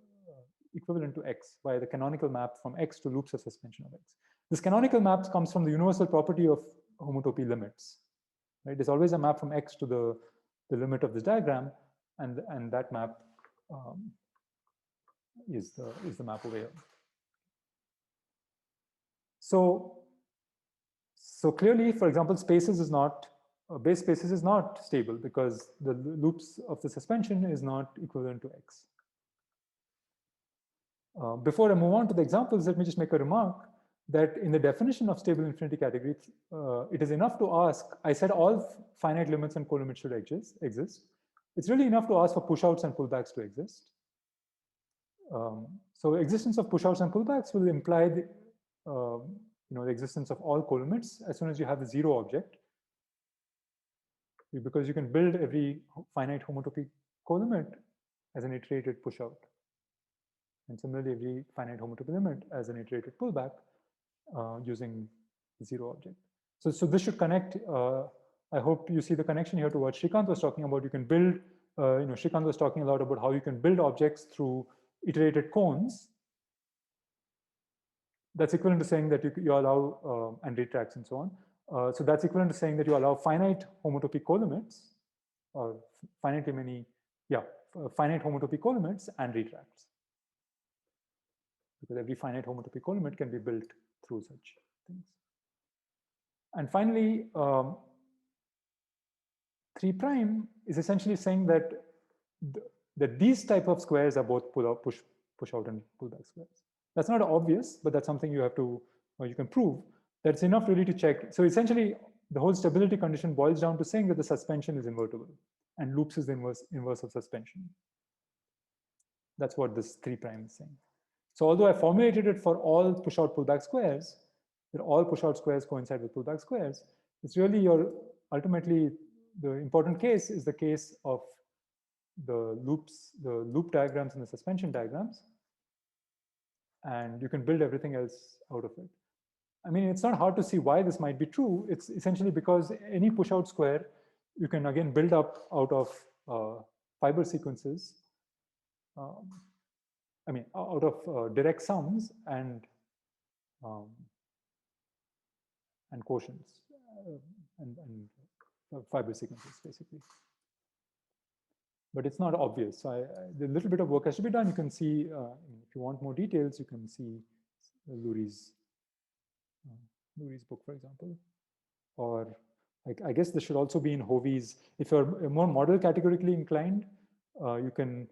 equivalent to x by the canonical map from x to loops of suspension of x. This canonical map comes from the universal property of homotopy limits. Right? There's always a map from x to the limit of this diagram, and that map is the map over here. So clearly, for example, spaces is not base spaces is not stable because the loops of the suspension is not equivalent to x. Before I move on to the examples, let me just make a remark that in the definition of stable infinity category, it is enough to ask, I said all finite limits and colimits should exist. It's really enough to ask for pushouts and pullbacks to exist. So existence of pushouts and pullbacks will imply the existence of all colimits as soon as you have the zero object, because you can build every finite homotopy colimit as an iterated pushout, and similarly every finite homotopy limit as an iterated pullback using the zero object. So this should connect. I hope you see the connection here to what Shrikant was talking about. You can build. Shrikant was talking a lot about how you can build objects through iterated cones. That's equivalent to saying that you allow and retracts and so on. So that's equivalent to saying that you allow finite homotopy colimits, or finitely many, finite homotopy colimits and retracts. Because every finite homotopy colimit can be built through such things. And finally, 3' is essentially saying that these type of squares are both push out and pullback squares. That's not obvious, but that's something you have to, or you can prove. That's enough really to check. So essentially, the whole stability condition boils down to saying that the suspension is invertible, and loops is the inverse of suspension. That's what this 3' is saying. So although I formulated it for all push-out pullback squares, that all push-out squares coincide with pullback squares, it's really ultimately the important case is the case of the loop diagrams and the suspension diagrams, and you can build everything else out of it. I mean, it's not hard to see why this might be true. It's essentially because any push-out square, you can again build up out of fiber sequences, out of direct sums, and and quotients and fiber sequences, basically. But it's not obvious. So the little bit of work has to be done. You can see, if you want more details, you can see Lurie's book, for example. Or I guess this should also be in Hovey's. If you're more model categorically inclined, you can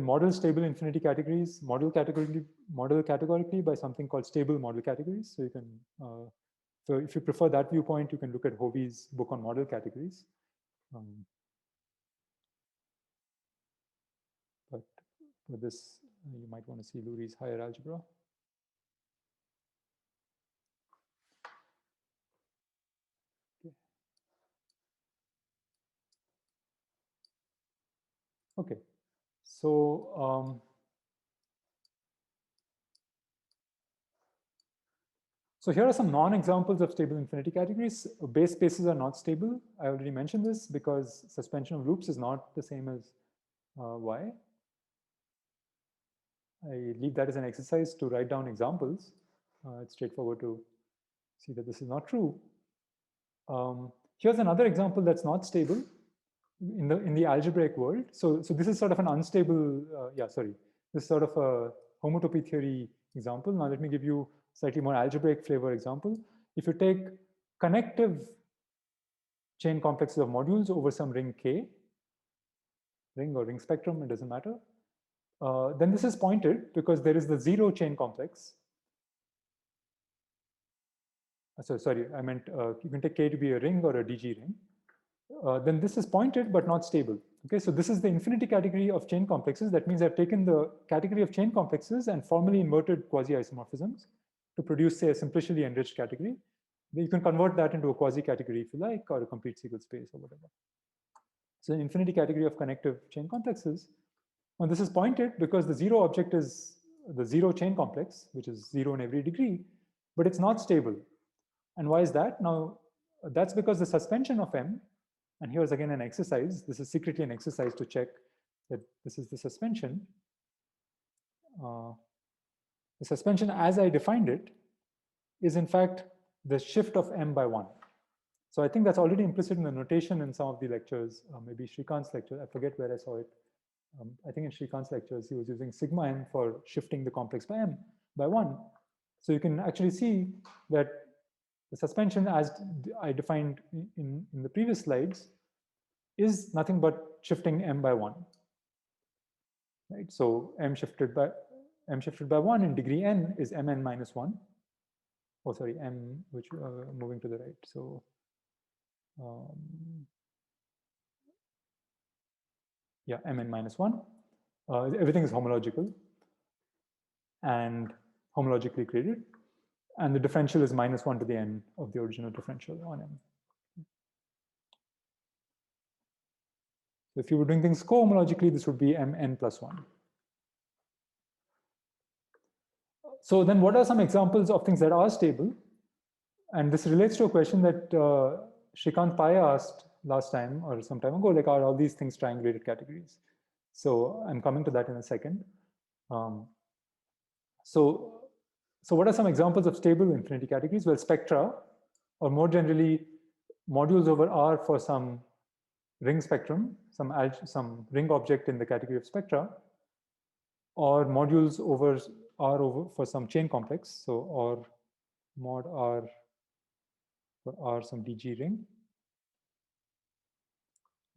model stable infinity categories, model categorically by something called stable model categories. So you can, so if you prefer that viewpoint, you can look at Hovey's book on model categories. But for this, you might want to see Lurie's higher algebra. Okay, so so here are some non-examples of stable infinity categories. Base spaces are not stable. I already mentioned this because suspension of loops is not the same as Y. I leave that as an exercise to write down examples. It's straightforward to see that this is not true. Here's another example that's not stable in the algebraic world. So this is sort of an unstable, this is sort of a homotopy theory example. Now let me give you slightly more algebraic flavor example. If you take connective chain complexes of modules over some ring K, ring or ring spectrum, it doesn't matter, then this is pointed because there is the zero chain complex. So sorry, I meant you can take K to be a ring or a DG ring. Then this is pointed but not stable. Okay, so this is the infinity category of chain complexes. That means I've taken the category of chain complexes and formally inverted quasi-isomorphisms to produce, say, a simplicity enriched category. Then you can convert that into a quasi-category if you like, or a complete Siegel space or whatever. So an infinity category of connective chain complexes. Now this is pointed because the zero object is the zero chain complex, which is zero in every degree, but it's not stable. And why is that? Now, that's because the suspension of M, and here's again an exercise. This is secretly an exercise to check that this is the suspension. The suspension as I defined it is in fact the shift of M by 1. So I think that's already implicit in the notation in some of the lectures, maybe Shrikant's lecture. I forget where I saw it. I think in Shrikant's lectures, he was using sigma M for shifting the complex by M by 1. So you can actually see that the suspension as I defined in the previous slides is nothing but shifting M by 1. Right? So M shifted by 1 in degree n is Mn minus 1. Oh, sorry, M, which moving to the right. So yeah, Mn minus 1. Everything is homological and homologically graded. And the differential is minus 1 to the n of the original differential on M. So if you were doing things cohomologically, this would be Mn plus 1. So then what are some examples of things that are stable? And this relates to a question that Shrikant Pai asked last time or some time ago, like, are all these things triangulated categories? So I'm coming to that in a second. So what are some examples of stable infinity categories? Well, spectra, or more generally, modules over R for some ring spectrum, some ring object in the category of spectra, or modules over R over for some chain complex. So or mod R for R some DG ring.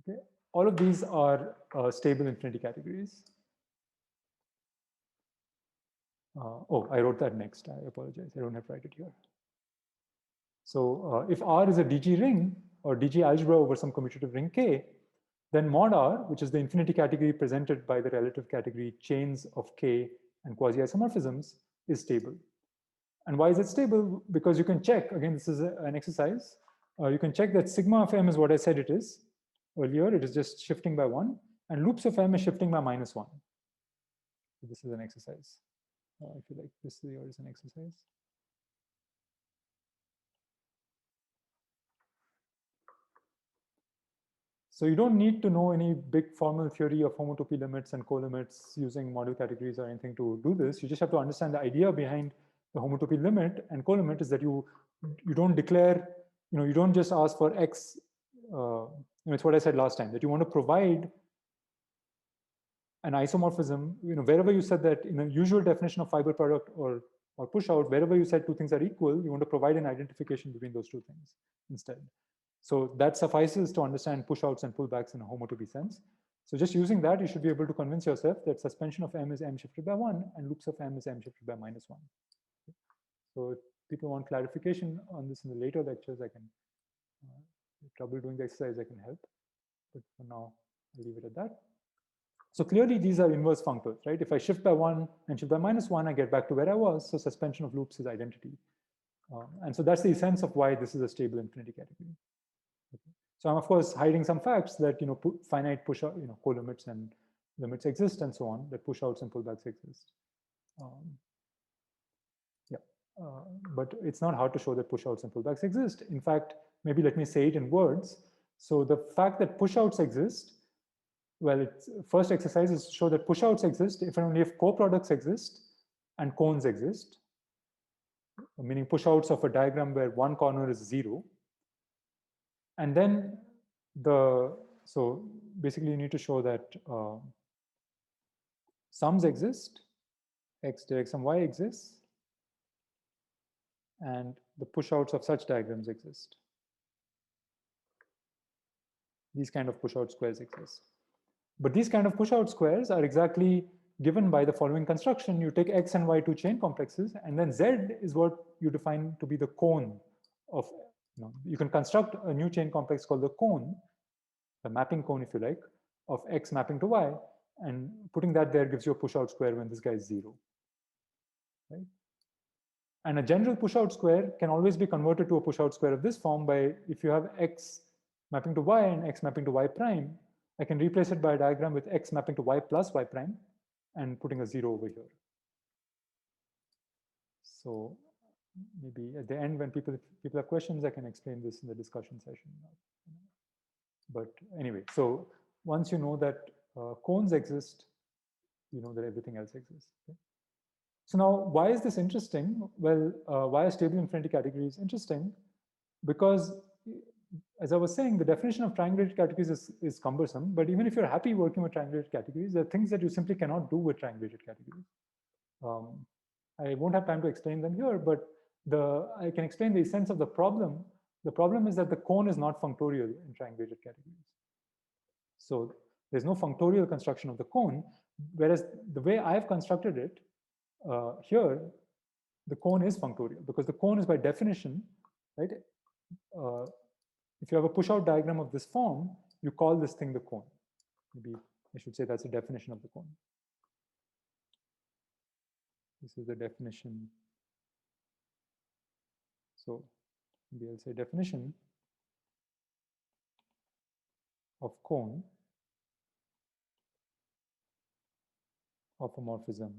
Okay, all of these are stable infinity categories. Oh, I wrote that next. I apologize. I don't have to write it here. So if R is a DG ring or DG algebra over some commutative ring K, then mod R, which is the infinity category presented by the relative category chains of K and quasi-isomorphisms, is stable. And why is it stable? Because you can check, again, this is an exercise, you can check that sigma of M is what I said it is earlier. It is just shifting by 1, and loops of M is shifting by minus 1. So this is an exercise. If you like, this here is an exercise. So you don't need to know any big formal theory of homotopy limits and co-limits using model categories or anything to do this. You just have to understand the idea behind the homotopy limit and colimit is that you don't declare, you don't just ask for X, it's what I said last time, that you want to provide an isomorphism, wherever you said that in a usual definition of fiber product or push out, wherever you said two things are equal, you want to provide an identification between those two things instead. So that suffices to understand push outs and pullbacks in a homotopy sense. So just using that, you should be able to convince yourself that suspension of M is M shifted by 1 and loops of M is M shifted by -1. So if people want clarification on this in the later lectures, I can, trouble doing the exercise, I can help. But for now, I'll leave it at that. So clearly these are inverse functors, right? If I shift by 1 and shift by -1, I get back to where I was. So suspension of loops is identity. And so that's the essence of why this is a stable infinity category. Okay. So I'm of course hiding some facts that finite push out, colimits and limits exist and so on, that push outs and pullbacks exist. But it's not hard to show that push outs and pullbacks exist. In fact, maybe let me say it in words. So the fact that push outs exist, well, first exercise is to show that push outs exist if and only if coproducts exist and cones exist, meaning push outs of a diagram where one corner is 0. And then so basically you need to show that sums exist, X directs some Y exists, and the push outs of such diagrams exist. These kind of push out squares exist. But these kind of push out squares are exactly given by the following construction. You take X and Y two chain complexes, and then Z is what you define to be the cone of, you can construct a new chain complex called the cone, the mapping cone, if you like, of X mapping to Y, and putting that there gives you a push out square when this guy is 0. Right? And a general push out square can always be converted to a push out square of this form by, if you have X mapping to Y and X mapping to Y prime, I can replace it by a diagram with X mapping to Y plus Y prime and putting a 0 over here. So maybe at the end, when people have questions, I can explain this in the discussion session. But anyway, so once you know that cones exist, you know that everything else exists. Okay? So now, why is this interesting? Well, why are stable infinity categories interesting? Because, as I was saying, the definition of triangulated categories is cumbersome. But even if you're happy working with triangulated categories, there are things that you simply cannot do with triangulated categories. I won't have time to explain them here, but I can explain the essence of the problem. The problem is that the cone is not functorial in triangulated categories. So there's no functorial construction of the cone, whereas the way I've constructed it, here, the cone is functorial, because the cone is by definition, right? If you have a push-out diagram of this form, you call this thing the cone. Maybe I should say that's a definition of the cone. This is the definition. So maybe I'll say definition of cone of a morphism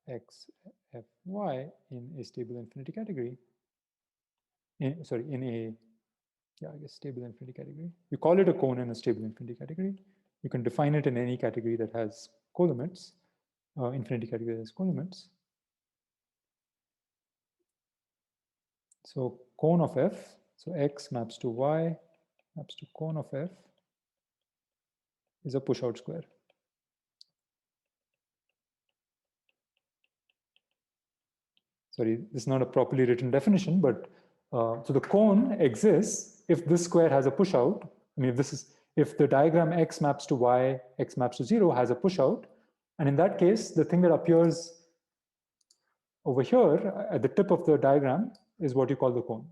X, F, Y in a stable infinity category. Stable infinity category. You call it a cone in a stable infinity category. You can define it in any category that has colimits, infinity category that has colimits. So cone of F, so X maps to Y, maps to cone of F, is a push-out square. Sorry, this is not a properly written definition, but so the cone exists if this square has a push out. I mean, if the diagram X maps to Y, X maps to 0 has a push out, and in that case, the thing that appears over here at the tip of the diagram is what you call the cone.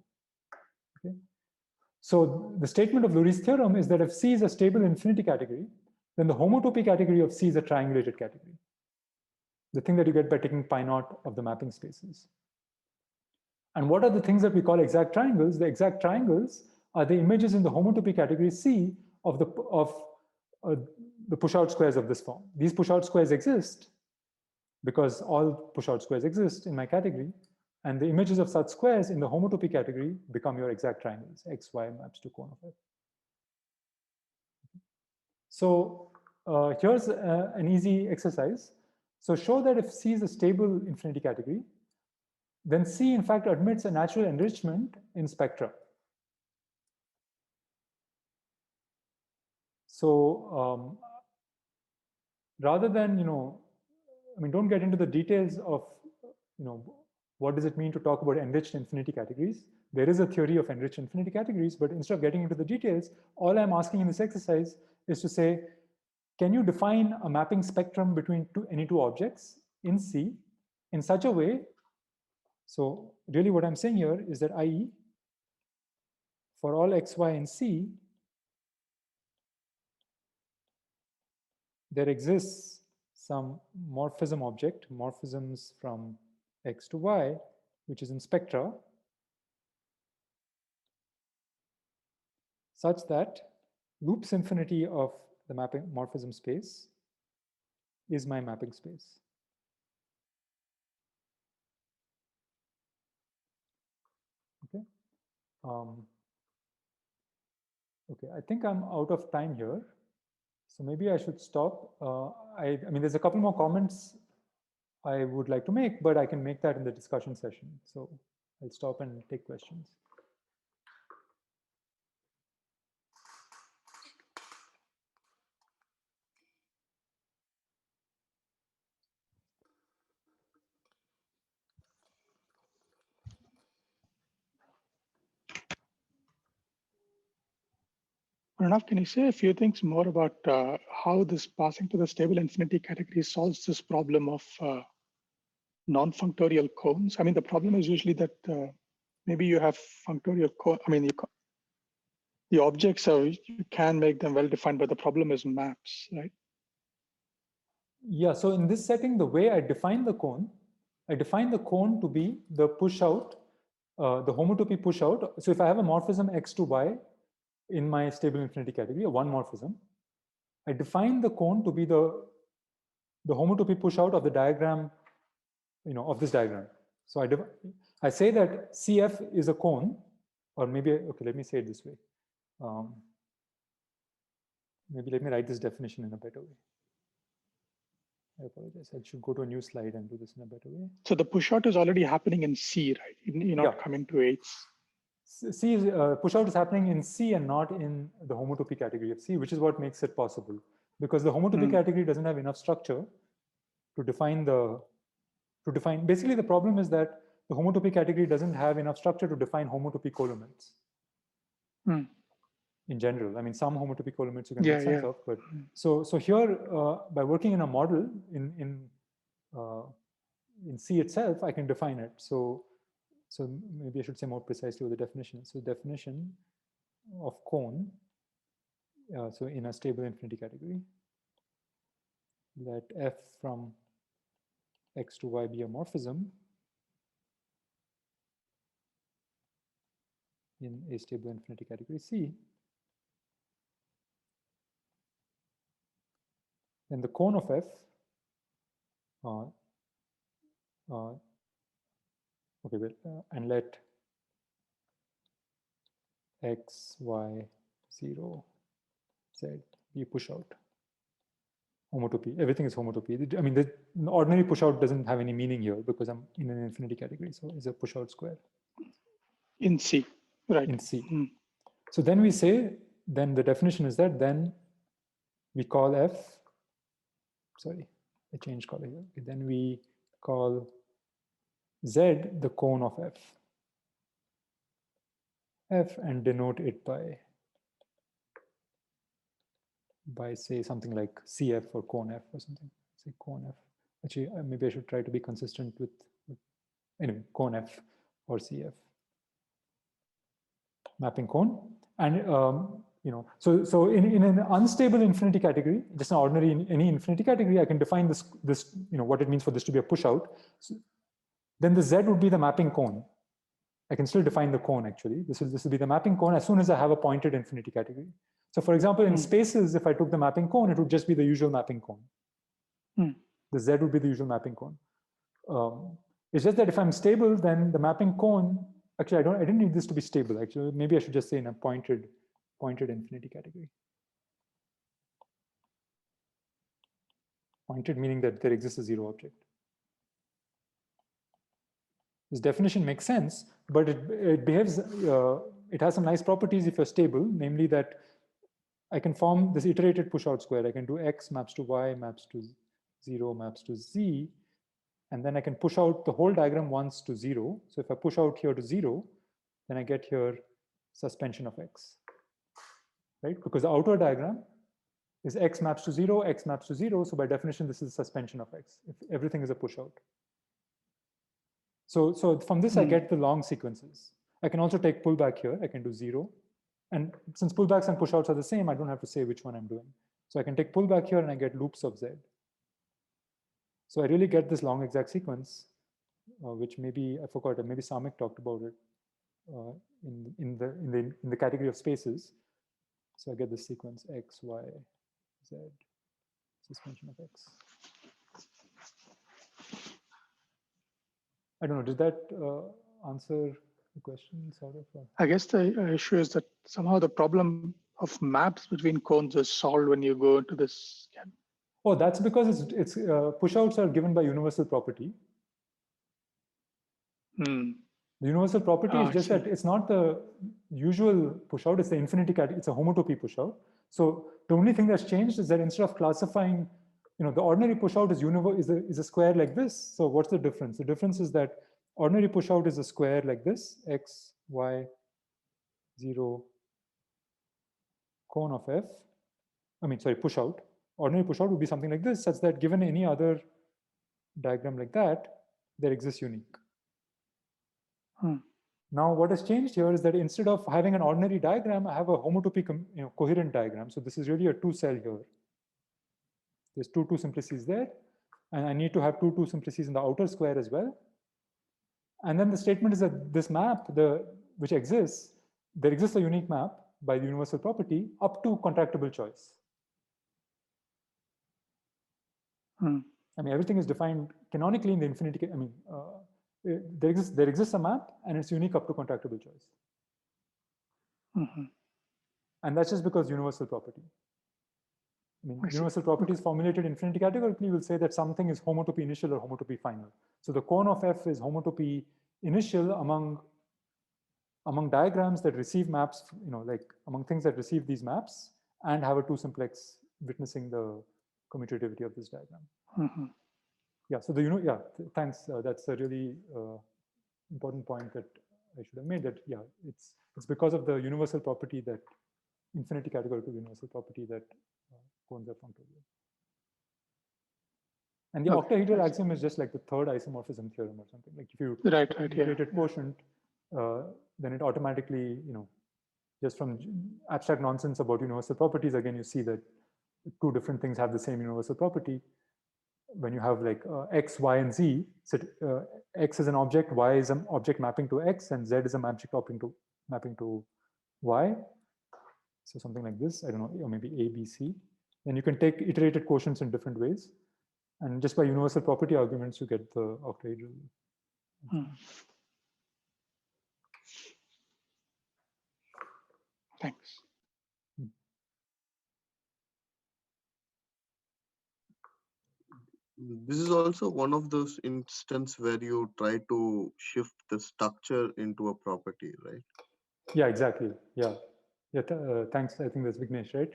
Okay? So the statement of Lurie's theorem is that if C is a stable infinity category, then the homotopy category of C is a triangulated category. The thing that you get by taking pi naught of the mapping spaces. And what are the things that we call exact triangles? The exact triangles are the images in the homotopy category C of the push-out squares of this form. These push-out squares exist because all push-out squares exist in my category, and the images of such squares in the homotopy category become your exact triangles. X, Y maps to cone of F. So here's an easy exercise. So show that if C is a stable infinity category, then C in fact admits a natural enrichment in spectra. So rather than, I mean, don't get into the details of, what does it mean to talk about enriched infinity categories? There is a theory of enriched infinity categories, but instead of getting into the details, all I'm asking in this exercise is to say, can you define a mapping spectrum between any two objects in C in such a way? So really what I'm saying here is that i.e. for all x, y, and C, there exists some morphism object, morphisms from x to y, which is in spectra, such that loops infinity of the mapping morphism space is my mapping space. Okay. Okay, I think I'm out of time here. So maybe I should stop. I mean, there's a couple more comments I would like to make, but I can make that in the discussion session. So I'll stop and take questions. Pranav, can you say a few things more about how this passing to the stable infinity category solves this problem of non-functorial cones? I mean, the problem is usually that maybe you have functorial cone. I mean, the objects are, you can make them well defined, but the problem is maps, right? Yeah, so in this setting, the way I define the cone to be the push out, the homotopy push out. So if I have a morphism x to y in my stable infinity category, a one morphism, I define the cone to be the homotopy push out of the diagram, of this diagram. So I say that CF is a cone, or maybe, okay, let me say it this way. Maybe let me write this definition in a better way. I apologize. I should go to a new slide and do this in a better way. So the push out is already happening in C, right? You're not coming to H. C is, push out is happening in C and not in the homotopy category of C, which is what makes it possible. Because the homotopy category doesn't have enough structure to define basically the problem is that the homotopy category doesn't have enough structure to define homotopy colimits. In general, I mean, some homotopy colimits you can make sense of, but so here by working in a model in C itself, I can define it. So maybe I should say more precisely what the definition is. So definition of cone, so in a stable infinity category, let f from x to y be a morphism in a stable infinity category C. Then the cone of f okay, well, and let x, y, 0, z be a push out. Homotopy, everything is homotopy. I mean, the ordinary push out doesn't have any meaning here because I'm in an infinity category, so it's a push out square. In C, right. In C. So then we say, then the definition is that then we call f, sorry, I changed color here. Okay, then we call z the cone of f and denote it by say something like CF or cone f or something. Say cone f. Actually, maybe I should try to be consistent with anyway, cone f or CF. Mapping cone. And so in an unstable infinity category, just an ordinary in any infinity category, I can define this what it means for this to be a push out. So then the z would be the mapping cone. I can still define the cone actually. This will be the mapping cone as soon as I have a pointed infinity category. So for example, in spaces, if I took the mapping cone, it would just be the usual mapping cone. The z would be the usual mapping cone. It's just that if I'm stable, then the mapping cone, actually I didn't need this to be stable actually. Maybe I should just say in a pointed infinity category. Pointed meaning that there exists a zero object. This definition makes sense, but it behaves, it has some nice properties if you're stable, namely that I can form this iterated push out square. I can do x maps to y, maps to 0, maps to z, and then I can push out the whole diagram once to 0. So if I push out here to 0, then I get here suspension of x, right? Because the outer diagram is x maps to 0, x maps to 0. So by definition, this is suspension of x, if everything is a push out. So from this, I get the long sequences. I can also take pullback here. I can do 0. And since pullbacks and pushouts are the same, I don't have to say which one I'm doing. So I can take pullback here and I get loops of z. So I really get this long exact sequence, which maybe, I forgot, maybe Samik talked about it in the category of spaces. So I get this sequence x, y, z, suspension of x. I don't know, did that answer the question sort of? I guess the issue is that somehow the problem of maps between cones is solved when you go into this. Oh, that's because it's pushouts are given by universal property. The universal property is just that it's not the usual pushout, it's the infinity category, it's a homotopy pushout. So the only thing that's changed is that instead of classifying, the ordinary pushout is a square like this. So what's the difference? The difference is that ordinary pushout is a square like this, x, y, 0, cone of f. Pushout. Ordinary pushout would be something like this, such that given any other diagram like that, there exists unique. Now, what has changed here is that instead of having an ordinary diagram, I have a homotopy coherent diagram. So this is really a two-cell here. There's two simplices there, and I need to have two simplices in the outer square as well. And then the statement is that this map, which exists, there exists a unique map by the universal property up to contractible choice. Everything is defined canonically in the infinity. There exists a map, and it's unique up to contractible choice. And that's just because universal property. Universal property is formulated infinity categorically. We'll say that something is homotopy initial or homotopy final. So the cone of f is homotopy initial among diagrams that receive maps, like among things that receive these maps and have a two simplex witnessing the commutativity of this diagram. Yeah, so thanks. That's a really important point that I should have made, that it's because of the universal property, that infinity categorical universal property, that cones are functorial. And the octahedral axiom is just like the third isomorphism theorem or something. Like if you create a quotient, then it automatically, just from abstract nonsense about universal properties, again, you see that two different things have the same universal property. When you have like x, y, and z, so x is an object, y is an object mapping to x, and z is a object mapping to y. So something like this, I don't know, or maybe A, B, C. Then you can take iterated quotients in different ways. And just by universal property arguments, you get the octahedral. Thanks. This is also one of those instances where you try to shift the structure into a property, right? Yeah, exactly. Yeah. Thanks. I think that's Vignesh, right?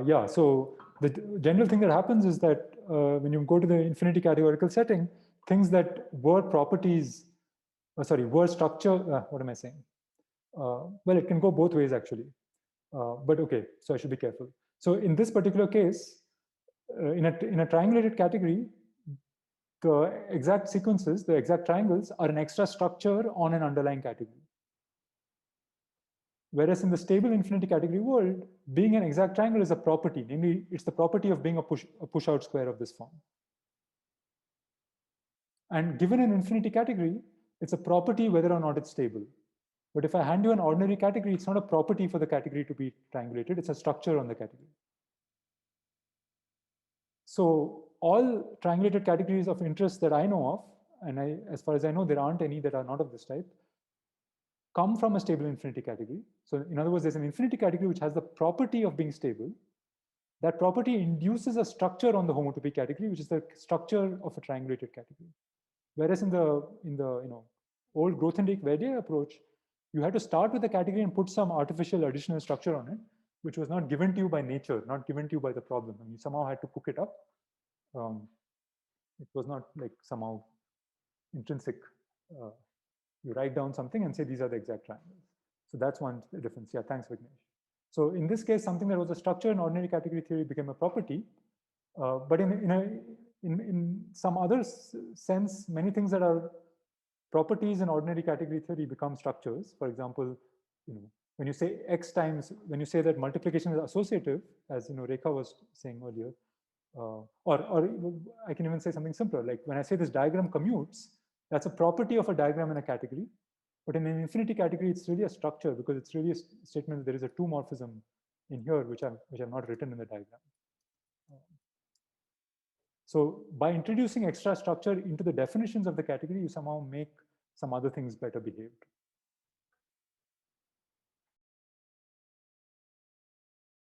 Yeah. So the general thing that happens is that when you go to the infinity categorical setting, things that were properties, were structure. What am I saying? Well, it can go both ways actually. But okay, so I should be careful. So in this particular case, in a triangulated category, the exact sequences, the exact triangles, are an extra structure on an underlying category. Whereas in the stable infinity category world, being an exact triangle is a property. Namely, it's the property of being a push-out square of this form. And given an infinity category, it's a property whether or not it's stable. But if I hand you an ordinary category, it's not a property for the category to be triangulated. It's a structure on the category. So all triangulated categories of interest that I know of, and as far as I know, there aren't any that are not of this type, come from a stable infinity category. So in other words, there's an infinity category which has the property of being stable, that property induces a structure on the homotopy category, which is the structure of a triangulated category. Whereas in the old Grothendieck approach, you had to start with the category and put some artificial additional structure on it, which was not given to you by nature, not given to you by the problem. And you somehow had to cook it up. It was not like somehow intrinsic. You write down something and say these are the exact triangles. So that's one difference. Yeah, thanks, Vignesh. So in this case, something that was a structure in ordinary category theory became a property. But in some other sense, many things that are properties in ordinary category theory become structures. For example, when you say x times, when you say that multiplication is associative, as Rekha was saying earlier, or I can even say something simpler, like when I say this diagram commutes, that's a property of a diagram in a category. But in an infinity category, it's really a structure because it's really a statement that there is a two morphism in here, which I've not written in the diagram. So by introducing extra structure into the definitions of the category, you somehow make some other things better behaved.